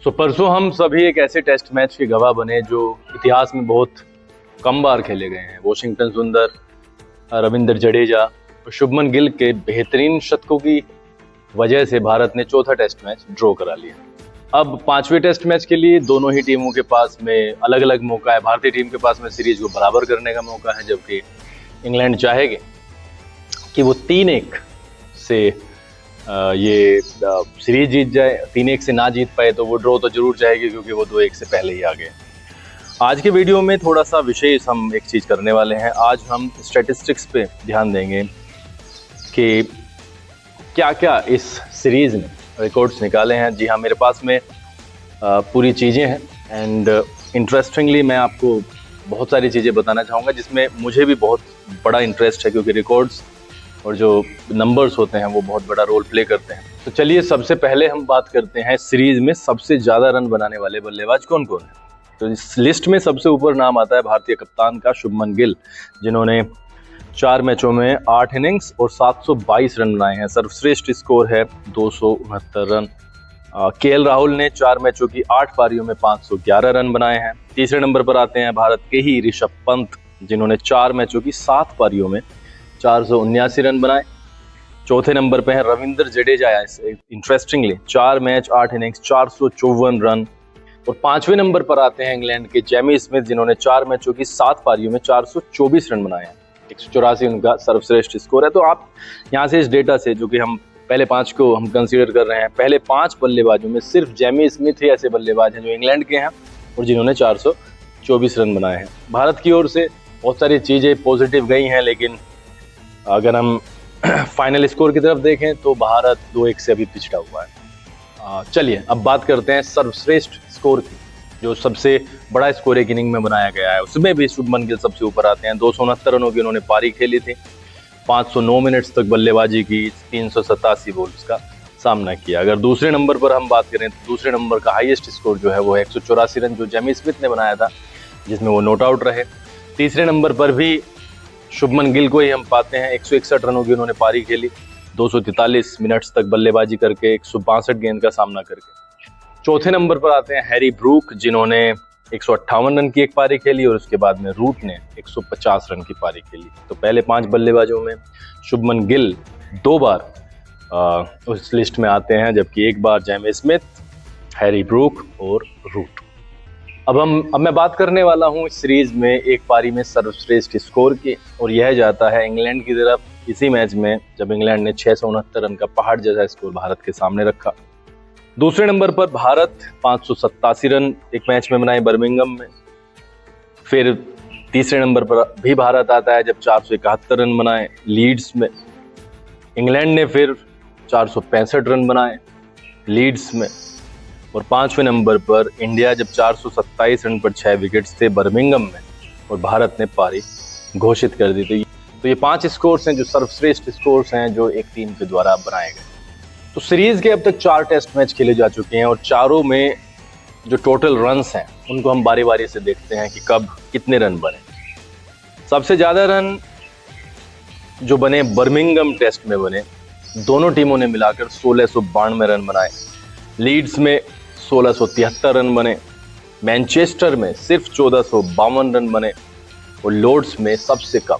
परसों हम सभी एक ऐसे टेस्ट मैच के गवाह बने जो इतिहास में बहुत कम बार खेले गए हैं। वॉशिंगटन सुंदर, रविंद्र जडेजा और शुभमन गिल के बेहतरीन शतकों की वजह से भारत ने चौथा टेस्ट मैच ड्रॉ करा लिया। अब पांचवें टेस्ट मैच के लिए दोनों ही टीमों के पास में अलग अलग मौका है। भारतीय टीम के पास में सीरीज को बराबर करने का मौका है, जबकि इंग्लैंड चाहेगी कि वो 3-1 से ये सीरीज जीत जाए। 3-1 से ना जीत पाए तो वो ड्रॉ तो जरूर चाहेगी, क्योंकि वो 2-1 से पहले ही आ गए। आज के वीडियो में थोड़ा सा विशेष हम एक चीज़ करने वाले हैं। आज हम स्टैटिस्टिक्स पे ध्यान देंगे कि क्या क्या इस सीरीज में रिकॉर्ड्स निकाले हैं। जी हाँ, मेरे पास में पूरी चीज़ें हैं एंड इंटरेस्टिंगली मैं आपको बहुत सारी चीज़ें बताना चाहूँगा जिसमें मुझे भी बहुत बड़ा इंटरेस्ट है, क्योंकि रिकॉर्ड्स और जो नंबर्स होते हैं वो बहुत बड़ा रोल प्ले करते हैं। तो चलिए सबसे पहले हम बात करते हैं सीरीज में सबसे ज़्यादा रन बनाने वाले बल्लेबाज कौन कौन है। तो इस लिस्ट में सबसे ऊपर नाम आता है भारतीय कप्तान का, शुभमन गिल, जिन्होंने 4 मैचों में 8 इनिंग्स और 722 रन बनाए हैं। सर्वश्रेष्ठ स्कोर है 269 रन। केएल राहुल ने 4 मैचों की 8 पारियों में 511 रन बनाए हैं। तीसरे नंबर पर आते हैं भारत के ही ऋषभ पंत, जिन्होंने 4 मैचों की 7 पारियों में 479 रन बनाए। चौथे नंबर पे है Ravindra Jadeja, interestingly 4 match 8 innings 454 run. और 5वें नंबर पर आते हैं इंग्लैंड के जेमी स्मिथ, जिन्होंने 4 मैचों की 7 पारियों में 424 रन बनाए हैं। 184 उनका सर्वश्रेष्ठ स्कोर है। तो आप यहाँ से इस डेटा से, जो कि हम पहले 5 को हम कंसीडर कर रहे हैं, पहले 5 बल्लेबाजों में सिर्फ जेमी स्मिथ ही ऐसे बल्लेबाज हैं जो इंग्लैंड के हैं और जिन्होंने 424 रन बनाए हैं। भारत की ओर से बहुत सारी चीज़ें पॉजिटिव गई हैं, लेकिन अगर हम फाइनल स्कोर की तरफ देखें तो भारत 2-1 से अभी पिछड़ा हुआ है। चलिए अब बात करते हैं सर्वश्रेष्ठ स्कोर की, जो सबसे बड़ा स्कोर एक इनिंग में बनाया गया है। उसमें भी शुभमन गिल सबसे ऊपर आते हैं। 269 रनों की उन्होंने पारी खेली थी, 509 मिनट्स तक बल्लेबाजी की, 387 बॉल्स का सामना किया। अगर दूसरे नंबर पर हम बात करें तो दूसरे नंबर का हाईएस्ट स्कोर जो है वो है 184 रन, जो जेमी स्मिथ ने बनाया था, जिसमें वो नॉट आउट रहे। तीसरे नंबर पर भी शुभमन गिल को ही हम पाते हैं। 161 रनों की उन्होंने पारी खेली, 243 मिनट्स तक बल्लेबाजी करके, 162 गेंद का सामना करके। चौथे नंबर पर आते हैं हैरी ब्रूक, जिन्होंने 158 रन की एक पारी खेली और उसके बाद में रूट ने 150 रन की पारी खेली। तो पहले 5 बल्लेबाजों में शुभमन गिल 2 बार उस लिस्ट में आते हैं, जबकि 1 बार जेमी स्मिथ, हैरी ब्रूक और रूट। अब मैं बात करने वाला हूँ इस सीरीज में एक पारी में सर्वश्रेष्ठ स्कोर की, और यह जाता है इंग्लैंड की तरफ इसी मैच में, जब इंग्लैंड ने 669 रन का पहाड़ जैसा स्कोर भारत के सामने रखा। दूसरे नंबर पर भारत 587 रन एक मैच में बनाए बर्मिंघम में। फिर तीसरे नंबर पर भी भारत आता है जब 471 रन बनाए लीड्स में। इंग्लैंड ने फिर 465 रन बनाए लीड्स में। और 5वें नंबर पर इंडिया जब 427 रन पर 6 विकेट्स थे बर्मिंघम में, और भारत ने पारी घोषित कर दी थी। तो ये 5 स्कोर्स हैं जो सर्वश्रेष्ठ स्कोर्स हैं जो एक टीम के द्वारा बनाए गए। तो सीरीज के अब तक 4 टेस्ट मैच खेले जा चुके हैं, और चारों में जो टोटल रन्स हैं उनको हम बारी बारी से देखते हैं कि कब कितने रन बने। सबसे ज़्यादा रन जो बने बर्मिंघम टेस्ट में बने, दोनों टीमों ने मिलाकर 1692 रन बनाए। लीड्स में 1673 रन बने, मैनचेस्टर में सिर्फ 1452 रन बने, और लॉर्ड्स में सबसे कम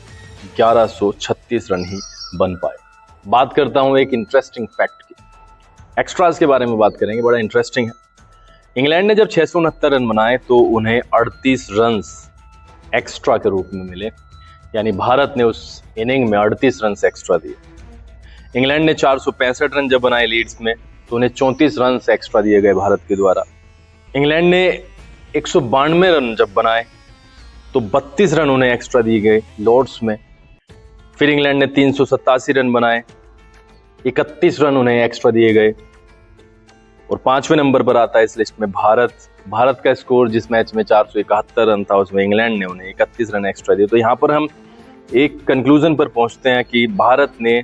1136 रन ही बन पाए। बात करता हूं एक इंटरेस्टिंग फैक्ट की, एक्स्ट्रास के बारे में बात करेंगे, बड़ा इंटरेस्टिंग है। इंग्लैंड ने जब 669 रन बनाए तो उन्हें 38 रन एक्स्ट्रा के रूप में मिले, यानी भारत ने उस इनिंग में 38 रन एक्स्ट्रा दिए। इंग्लैंड ने 465 रन जब बनाए लीड्स में तो उन्हें 34 रन एक्स्ट्रा दिए गए भारत के द्वारा। इंग्लैंड ने 192 रन जब बनाए तो 32 रन उन्हें एक्स्ट्रा दिए गए लॉर्ड्स में। फिर इंग्लैंड ने 387 रन बनाए, 31 रन उन्हें एक्स्ट्रा दिए गए। और 5वें नंबर पर आता है इस लिस्ट में भारत का स्कोर, जिस मैच में 471 रन था उसमें इंग्लैंड ने उन्हें 31 रन एक्स्ट्रा दिए। तो यहाँ पर हम एक कंक्लूजन पर पहुंचते हैं कि भारत ने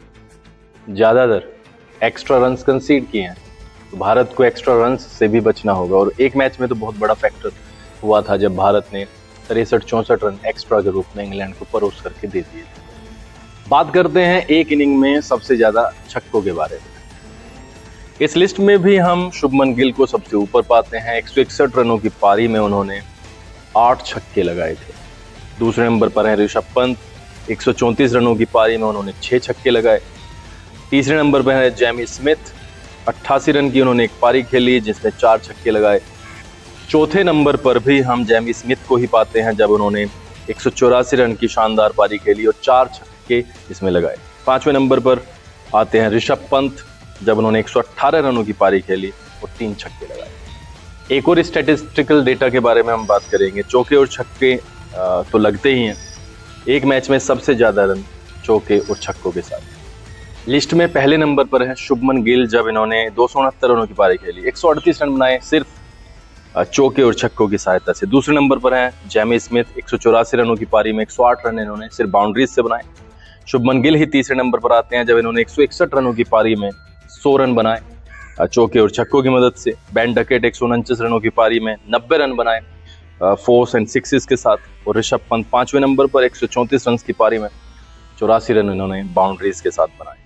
ज़्यादातर एक्स्ट्रा रन्स कंसीड किए हैं, तो भारत को एक्स्ट्रा रन्स से भी बचना होगा। और एक मैच में तो बहुत बड़ा फैक्टर हुआ था जब भारत ने 63-64 रन एक्स्ट्रा के रूप में इंग्लैंड को परोस करके दे दिए। बात करते हैं एक इनिंग में सबसे ज़्यादा छक्कों के बारे में। इस लिस्ट में भी हम शुभमन गिल को सबसे ऊपर पाते हैं। 161 रनों की पारी में उन्होंने 8 छक्के लगाए थे। दूसरे नंबर पर है ऋषभ पंत, 134 रनों की पारी में उन्होंने 6 छक्के लगाए। तीसरे नंबर पर है जेमी स्मिथ, 88 रन की उन्होंने एक पारी खेली जिसमें 4 छक्के लगाए। चौथे नंबर पर भी हम जेमी स्मिथ को ही पाते हैं जब उन्होंने 184 रन की शानदार पारी खेली और 4 छक्के इसमें लगाए। पांचवें नंबर पर आते हैं ऋषभ पंत जब उन्होंने 118 रनों की पारी खेली और 3 छक्के लगाए। एक और स्टैटिस्टिकल डेटा के बारे में हम बात करेंगे। चौके और छक्के तो लगते ही हैं। एक मैच में सबसे ज्यादा रन चौके और छक्कों के साथ। लिस्ट में पहले नंबर पर है शुभमन गिल जब इन्होंने 269 रनों की पारी खेली, 138 रन बनाए सिर्फ चौके और छक्कों की सहायता से। दूसरे नंबर पर है जेमी स्मिथ, 184 रनों की पारी में 108 रन इन्होंने सिर्फ बाउंड्रीज से बनाए। शुभमन गिल ही तीसरे नंबर पर आते हैं जब इन्होंने 161 रनों की पारी में 100 रन बनाए चौके और छक्कों की मदद से। बेन डकेट 149 रनों की पारी में 90 रन बनाए फोर्स एंड सिक्सेस के साथ। और ऋषभ पंत पांचवें नंबर पर 134 रन की पारी में 84 रन इन्होंने बाउंड्रीज के साथ बनाए।